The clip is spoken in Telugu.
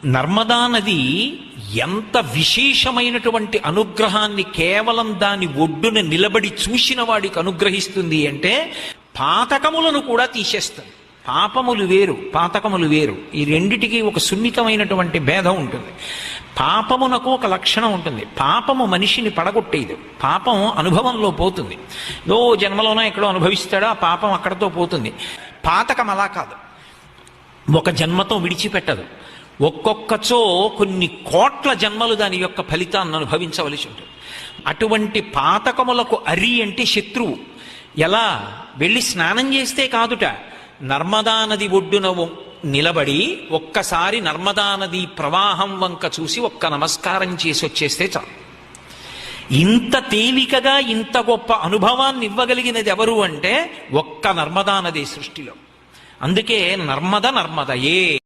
నర్మదా నది ఎంత విశేషమైనటువంటి అనుగ్రహాన్ని కేవలం దాని ఒడ్డున నిలబడి చూసిన వాడికి అనుగ్రహిస్తుంది అంటే పాతకములను కూడా తీసేస్తుంది. పాపములు వేరు, పాతకములు వేరు. ఈ రెండిటికి ఒక సున్నితమైనటువంటి భేదం ఉంటుంది. పాపమునకు ఒక లక్షణం ఉంటుంది. పాపము మనిషిని పడగొట్టేది. పాపం అనుభవంలో పోతుంది. జన్మలోనో ఎక్కడో అనుభవిస్తాడో ఆ పాపం అక్కడతో పోతుంది. పాతకం అలా కాదు, ఒక జన్మతో విడిచిపెట్టదు. ఒక్కొక్కచో కొన్ని కోట్ల జన్మలు దాని యొక్క ఫలితాన్ని అనుభవించవలసి ఉంటుంది. అటువంటి పాతకములకు అరి అంటే శత్రువు. ఎలా? వెళ్ళి స్నానం చేస్తే కాదుట, నర్మదా నది ఒడ్డున నిలబడి ఒక్కసారి నర్మదా నది ప్రవాహం వంక చూసి ఒక్క నమస్కారం చేసి వచ్చేస్తే చాలు. ఇంత తేలికగా ఇంత గొప్ప అనుభవాన్ని ఇవ్వగలిగినది ఎవరు అంటే ఒక్క నర్మదా నది సృష్టిలో. అందుకే నర్మద నర్మదయే.